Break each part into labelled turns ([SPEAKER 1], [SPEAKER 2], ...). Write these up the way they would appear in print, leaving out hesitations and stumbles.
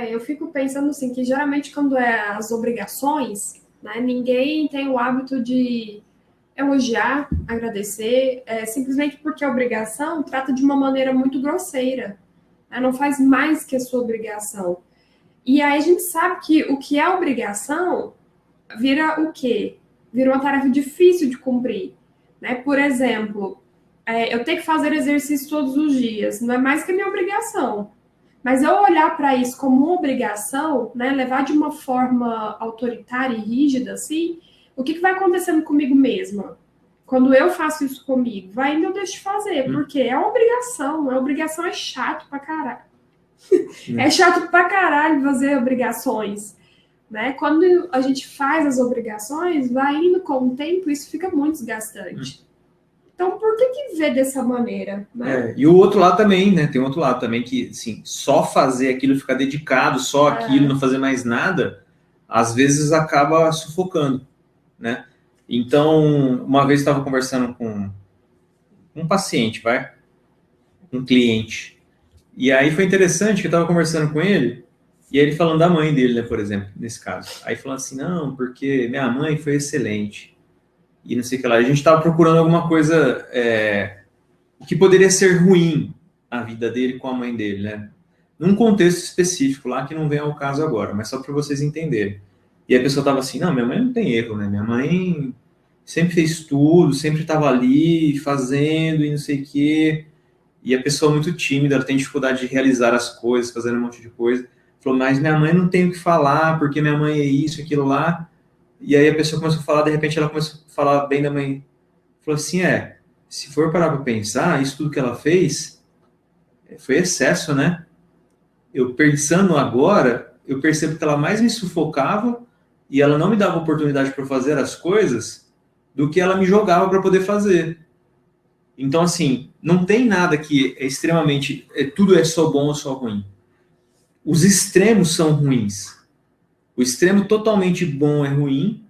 [SPEAKER 1] Eu fico pensando assim, que geralmente quando é as obrigações, né, ninguém tem o hábito de elogiar, agradecer, simplesmente porque a obrigação trata de uma maneira muito grosseira, né, não faz mais que a sua obrigação. E aí a gente sabe que o que é obrigação vira o quê? Vira uma tarefa difícil de cumprir, né? Por exemplo, eu tenho que fazer exercício todos os dias, não é mais que a minha obrigação. Mas eu olhar para isso como uma obrigação, né, levar de uma forma autoritária e rígida, assim, o que vai acontecendo comigo mesma? Quando eu faço isso comigo, vai indo eu deixo de fazer, porque é uma obrigação, a obrigação é chato pra caralho. É chato pra caralho fazer obrigações, né? Quando a gente faz as obrigações, vai indo com o tempo, isso fica muito desgastante. Então, por que ver dessa maneira? Né?
[SPEAKER 2] E o outro lado também, né? Tem outro lado também que, assim, só fazer aquilo, ficar dedicado só aquilo, não fazer mais nada, às vezes acaba sufocando, né? Então, uma vez eu estava conversando com um paciente, um cliente, e aí foi interessante que eu estava conversando com ele, e ele falando da mãe dele, né, por exemplo, nesse caso. Aí falando assim, não, porque minha mãe foi excelente, e não sei o que lá. A gente estava procurando alguma coisa que poderia ser ruim a vida dele com a mãe dele, né? Num contexto específico lá, que não vem ao caso agora, mas só para vocês entenderem. E a pessoa estava assim, não, minha mãe não tem erro, né? Minha mãe sempre fez tudo, sempre estava ali fazendo e não sei o quê. E a pessoa muito tímida, ela tem dificuldade de realizar as coisas, fazendo um monte de coisa. Falou, mas minha mãe não tem o que falar, porque minha mãe é isso, aquilo lá. E aí a pessoa começou a falar, de repente ela começou a falar bem da mãe. Falou assim, se for parar para pensar, isso tudo que ela fez foi excesso, né? Eu pensando agora, eu percebo que ela mais me sufocava e ela não me dava oportunidade para fazer as coisas do que ela me jogava para poder fazer. Então, assim, não tem nada que é extremamente... tudo é só bom ou só ruim. Os extremos são ruins. O extremo totalmente bom é ruim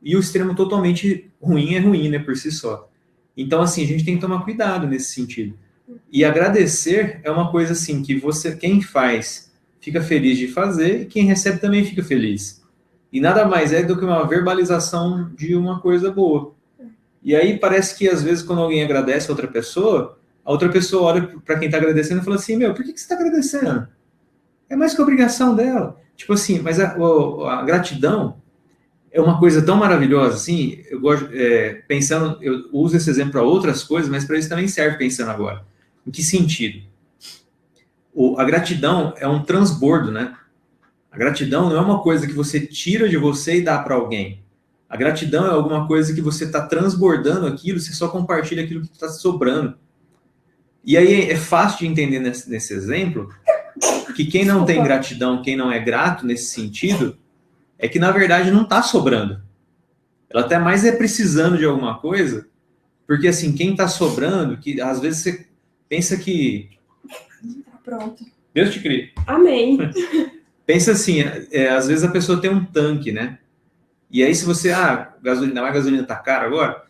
[SPEAKER 2] e o extremo totalmente ruim é ruim, né, por si só. Então, assim, a gente tem que tomar cuidado nesse sentido. E agradecer é uma coisa, assim, que quem faz fica feliz de fazer e quem recebe também fica feliz. E nada mais é do que uma verbalização de uma coisa boa. E aí parece que, às vezes, quando alguém agradece a outra pessoa olha para quem está agradecendo e fala assim, por que você está agradecendo? É mais que obrigação dela. Tipo assim, mas a gratidão é uma coisa tão maravilhosa, assim, eu gosto, pensando, eu uso esse exemplo para outras coisas, mas para isso também serve pensando agora. Em que sentido? A gratidão é um transbordo, né? A gratidão não é uma coisa que você tira de você e dá para alguém. A gratidão é alguma coisa que você está transbordando aquilo, você só compartilha aquilo que está sobrando. E aí é fácil de entender nesse exemplo que quem não tem gratidão, quem não é grato nesse sentido, é que na verdade não está sobrando. Ela até mais precisando de alguma coisa, porque assim, quem está sobrando, que às vezes você pensa que...
[SPEAKER 1] Pronto.
[SPEAKER 2] Deus te crie.
[SPEAKER 1] Amém.
[SPEAKER 2] Pensa assim, às vezes a pessoa tem um tanque, né? E aí se você, a gasolina tá cara agora,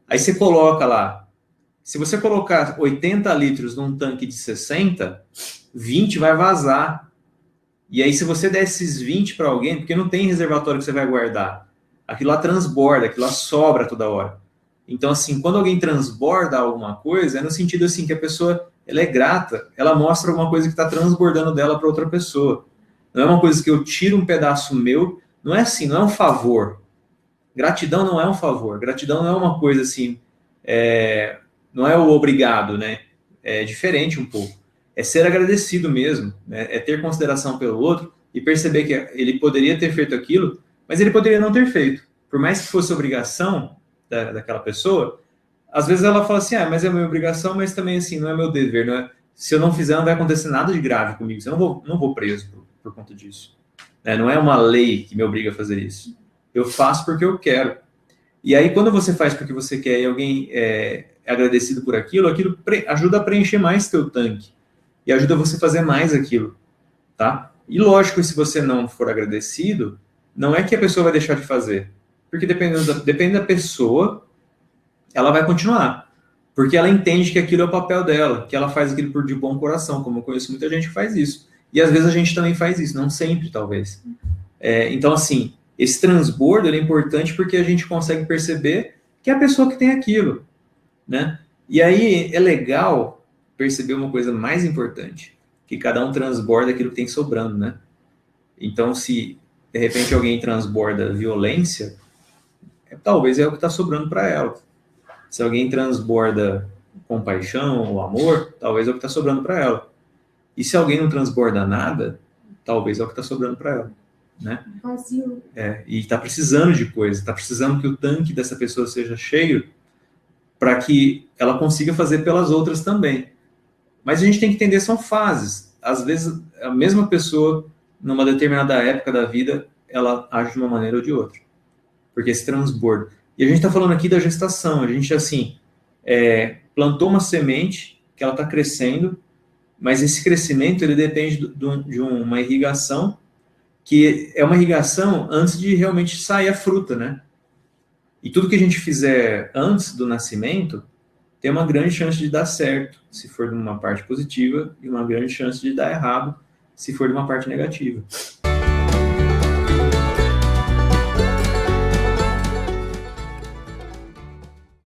[SPEAKER 2] aí você coloca lá, se você colocar 80 litros num tanque de 60, 20 vai vazar. E aí se você der esses 20 para alguém, porque não tem reservatório que você vai guardar, aquilo lá transborda, aquilo lá sobra toda hora. Então assim, quando alguém transborda alguma coisa, é no sentido assim que a pessoa, ela é grata, ela mostra alguma coisa que está transbordando dela para outra pessoa. Não é uma coisa que eu tiro um pedaço meu, não é assim, não é um favor. Gratidão não é um favor, gratidão não é uma coisa assim, não é o obrigado, né? É diferente um pouco. É ser agradecido mesmo, né? É ter consideração pelo outro e perceber que ele poderia ter feito aquilo, mas ele poderia não ter feito. Por mais que fosse obrigação daquela pessoa, às vezes ela fala assim, mas é minha obrigação, mas também assim, não é meu dever, não é? Se eu não fizer, não vai acontecer nada de grave comigo, eu não vou preso por conta disso. Não é uma lei que me obriga a fazer isso. Eu faço porque eu quero. E aí, quando você faz porque você quer e alguém é agradecido por aquilo ajuda a preencher mais teu tanque. E ajuda você a fazer mais aquilo, tá? E lógico, se você não for agradecido, não é que a pessoa vai deixar de fazer. Porque depende da pessoa, ela vai continuar. Porque ela entende que aquilo é o papel dela, que ela faz aquilo de bom coração, como eu conheço muita gente que faz isso. E às vezes a gente também faz isso, não sempre, talvez. Então, assim, esse transbordo ele é importante porque a gente consegue perceber que é a pessoa que tem aquilo, né? E aí é legal perceber uma coisa mais importante, que cada um transborda aquilo que tem sobrando, né? Então, se de repente alguém transborda violência, talvez é o que está sobrando para ela. Se alguém transborda compaixão ou amor, talvez é o que está sobrando para ela. E se alguém não transborda nada, talvez é o que está sobrando para ela, né?
[SPEAKER 1] Vazio.
[SPEAKER 2] E está precisando de coisa, está precisando que o tanque dessa pessoa seja cheio para que ela consiga fazer pelas outras também. Mas a gente tem que entender, são fases. Às vezes, a mesma pessoa, numa determinada época da vida, ela age de uma maneira ou de outra. Porque esse transbordo. E a gente está falando aqui da gestação. A gente, assim, plantou uma semente que ela está crescendo, mas esse crescimento, ele depende de uma irrigação, que é uma irrigação antes de realmente sair a fruta, né? E tudo que a gente fizer antes do nascimento tem uma grande chance de dar certo, se for de uma parte positiva, e uma grande chance de dar errado, se for de uma parte negativa.